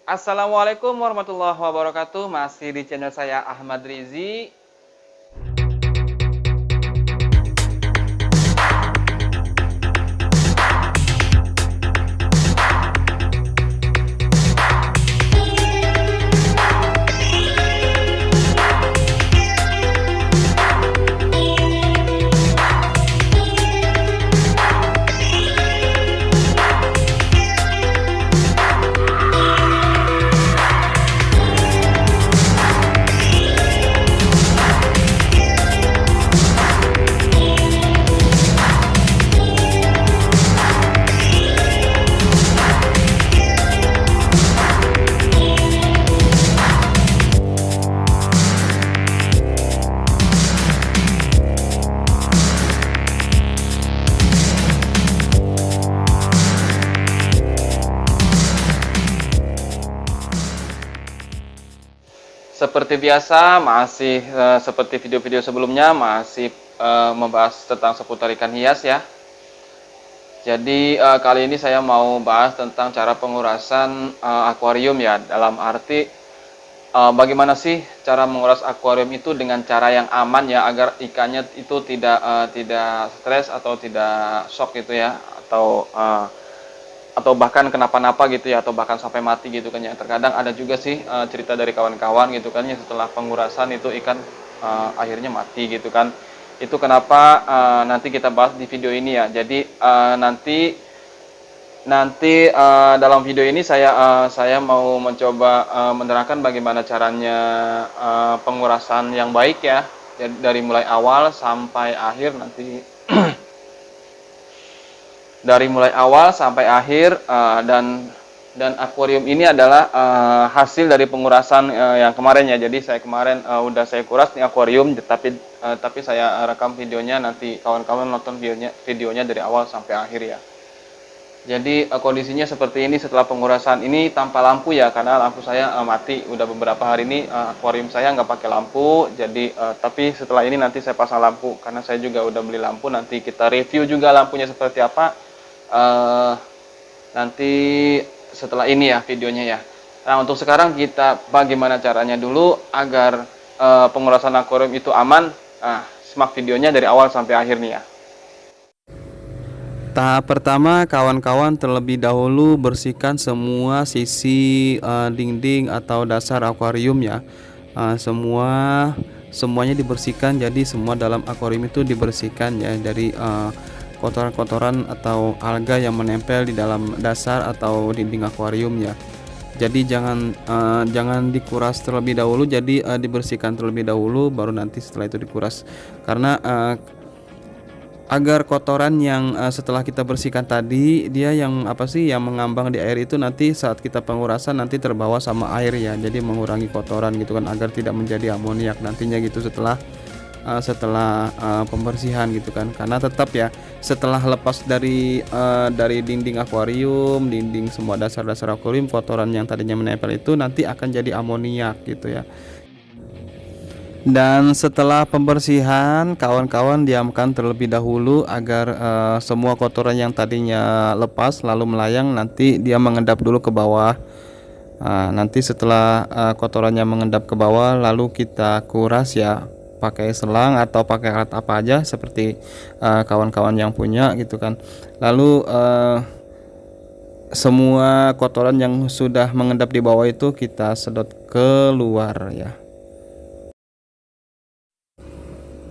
Assalamualaikum warahmatullahi wabarakatuh. Masih di channel saya Ahmad Rizi. Seperti biasa, masih seperti video-video sebelumnya, masih membahas tentang seputar ikan hias ya. Jadi kali ini saya mau bahas tentang cara pengurasan akuarium ya. Dalam arti bagaimana sih cara menguras akuarium itu dengan cara yang aman ya, agar ikannya itu tidak stres atau tidak shock gitu ya, atau bahkan kenapa-napa gitu ya, atau bahkan sampai mati gitu kan ya. Terkadang ada juga sih cerita dari kawan-kawan gitu kan ya, setelah pengurasan itu ikan akhirnya mati gitu kan. Itu kenapa nanti kita bahas di video ini ya. Jadi nanti dalam video ini saya mau mencoba menerangkan bagaimana caranya pengurasan yang baik ya, dari mulai awal sampai akhir nanti. Dari mulai awal sampai akhir, dan akuarium ini adalah hasil dari pengurasan yang kemarin ya. Jadi saya kemarin udah saya kuras nih akuarium, tapi saya rekam videonya, nanti kawan-kawan nonton videonya dari awal sampai akhir ya. Jadi kondisinya seperti ini setelah pengurasan ini tanpa lampu ya, karena lampu saya mati udah beberapa hari ini. Akuarium saya nggak pakai lampu, jadi tapi setelah ini nanti saya pasang lampu, karena saya juga udah beli lampu. Nanti kita review juga lampunya seperti apa nanti setelah ini ya videonya ya. Nah, untuk sekarang kita bagaimana caranya dulu agar pengurasan akuarium itu aman. Nah, simak videonya dari awal sampai akhir nih ya. Tahap pertama, kawan-kawan terlebih dahulu bersihkan semua sisi dinding atau dasar akuarium ya. Semuanya dibersihkan, jadi semua dalam akuarium itu dibersihkan ya, dari kotoran-kotoran atau alga yang menempel di dalam dasar atau dinding akuarium ya. Jadi jangan dikuras terlebih dahulu, jadi dibersihkan terlebih dahulu, baru nanti setelah itu dikuras. Karena agar kotoran yang setelah kita bersihkan tadi, dia yang yang mengambang di air itu, nanti saat kita pengurasan nanti terbawa sama air ya. Jadi mengurangi kotoran gitu kan, agar tidak menjadi amoniak nantinya gitu setelah pembersihan gitu kan. Karena tetap ya, setelah lepas dari dinding akuarium, dinding semua dasar-dasar akuarium, kotoran yang tadinya menempel itu nanti akan jadi amoniak gitu ya. Dan setelah pembersihan, kawan-kawan diamkan terlebih dahulu agar semua kotoran yang tadinya lepas lalu melayang, nanti dia mengendap dulu ke bawah. Nanti setelah kotorannya mengendap ke bawah, lalu kita kuras ya, pakai selang atau pakai alat apa aja seperti kawan-kawan yang punya gitu kan. Lalu semua kotoran yang sudah mengendap di bawah itu kita sedot keluar ya.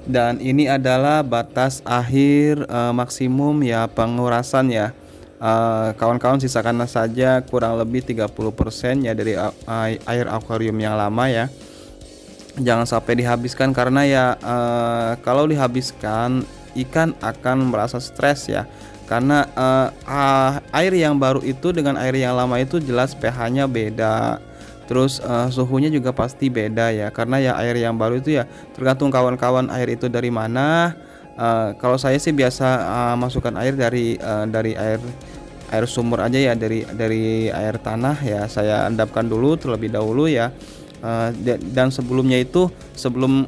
Dan ini adalah batas akhir maksimum ya pengurasan ya. Kawan-kawan sisakan saja kurang lebih 30% ya dari air akuarium yang lama ya. Jangan sampai dihabiskan, karena ya kalau dihabiskan ikan akan merasa stres ya. Karena air yang baru itu dengan air yang lama itu jelas pH-nya beda. Terus suhunya juga pasti beda ya, karena ya air yang baru itu ya tergantung kawan-kawan air itu dari mana. Kalau saya sih biasa masukkan air dari air sumur aja ya, dari air tanah ya. Saya endapkan dulu terlebih dahulu ya. Dan sebelumnya itu sebelum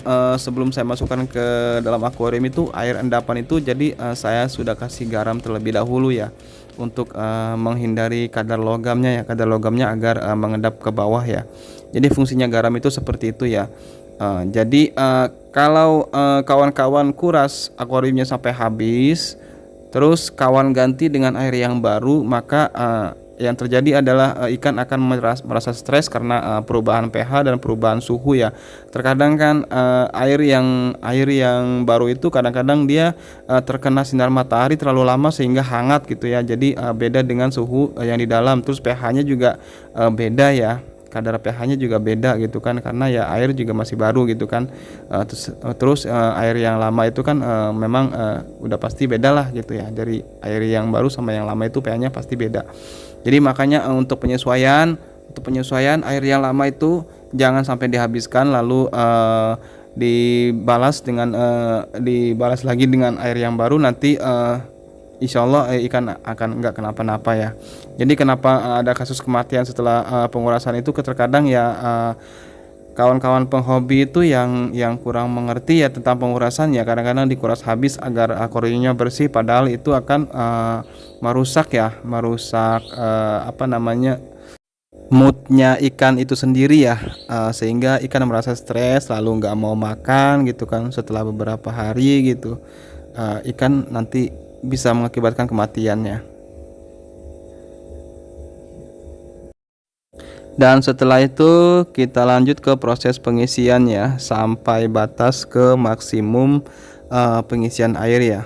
saya masukkan ke dalam akuarium itu, air endapan itu, jadi saya sudah kasih garam terlebih dahulu ya. untuk menghindari kadar logamnya ya, kadar logamnya agar mengendap ke bawah ya. Jadi fungsinya garam itu seperti itu ya. Jadi kalau kawan-kawan kuras akuariumnya sampai habis, terus kawan ganti dengan air yang baru, maka yang terjadi adalah ikan akan merasa stres karena perubahan pH dan perubahan suhu ya. Terkadang kan air yang baru itu kadang-kadang dia terkena sinar matahari terlalu lama sehingga hangat gitu ya. Jadi beda dengan suhu yang di dalam. Terus pH-nya juga beda ya. Kadar pH-nya juga beda gitu kan, karena ya air juga masih baru gitu kan. Terus air yang lama itu kan memang udah pasti beda lah gitu ya. Dari air yang baru sama yang lama itu pH-nya pasti beda. Jadi makanya untuk penyesuaian air yang lama itu jangan sampai dihabiskan lalu dibalas lagi dengan air yang baru, nanti insya Allah ikan akan nggak kenapa-napa ya. Jadi kenapa ada kasus kematian setelah pengurasan itu terkadang ya kawan-kawan penghobi itu yang kurang mengerti ya tentang pengurasan ya, kadang-kadang dikuras habis agar akuariumnya bersih, padahal itu akan merusak moodnya ikan itu sendiri ya, sehingga ikan merasa stres lalu nggak mau makan gitu kan setelah beberapa hari gitu. Ikan nanti bisa mengakibatkan kematiannya. Dan setelah itu kita lanjut ke proses pengisian ya, sampai batas ke maksimum pengisian air ya.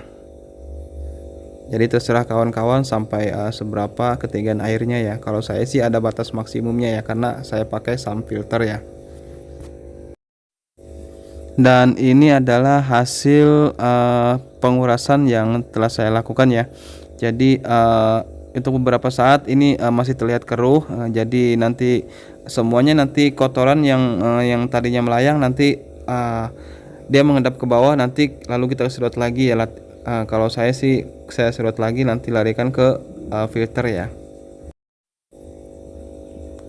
Jadi terserah kawan-kawan sampai seberapa ketinggian airnya ya. Kalau saya sih ada batas maksimumnya ya, karena saya pakai sump filter ya. Dan ini adalah hasil pengurasan yang telah saya lakukan ya. Jadi untuk beberapa saat ini masih terlihat keruh. Jadi nanti semuanya nanti kotoran yang tadinya melayang nanti dia mengendap ke bawah, nanti lalu kita sedot lagi ya. Kalau saya sedot lagi, nanti larikan ke filter ya.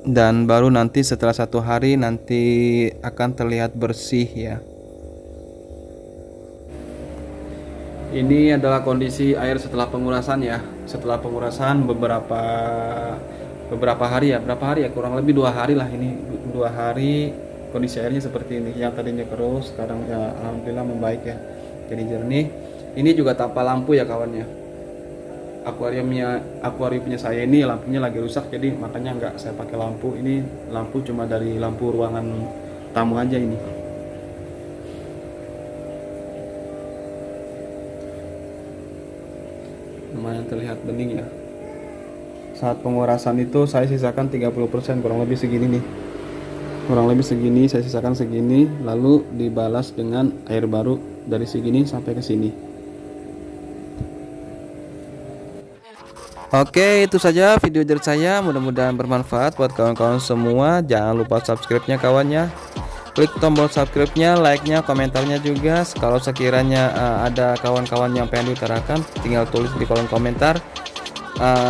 Dan baru nanti setelah 1 hari nanti akan terlihat bersih ya. Ini adalah kondisi air setelah pengurasan ya. Setelah pengurasan beberapa hari ya, kurang lebih 2 hari lah ini. 2 hari kondisi airnya seperti ini. Yang tadinya keruh sekarang ya alhamdulillah membaik ya. Jadi jernih. Ini juga tanpa lampu ya kawannya. Akuariumnya saya ini lampunya lagi rusak, jadi makanya nggak saya pakai lampu. Ini lampu cuma dari lampu ruangan tamu aja ini. Lumayan terlihat bening ya. Saat pengurasan itu saya sisakan 30%, kurang lebih segini nih. Kurang lebih segini saya sisakan segini, lalu dibalas dengan air baru dari segini sampai ke sini. Oke, itu saja video dari saya, mudah-mudahan bermanfaat buat kawan-kawan semua. Jangan lupa subscribe-nya kawannya. Klik tombol subscribe-nya, like-nya, komentarnya juga. Kalau sekiranya ada kawan-kawan yang pengen diutarakan, tinggal tulis di kolom komentar.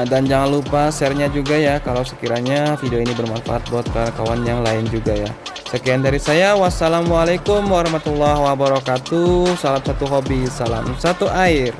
Dan jangan lupa share-nya juga ya kalau sekiranya video ini bermanfaat buat kawan-kawan yang lain juga ya. Sekian dari saya, wassalamualaikum warahmatullahi wabarakatuh. Salam satu hobi, salam satu air.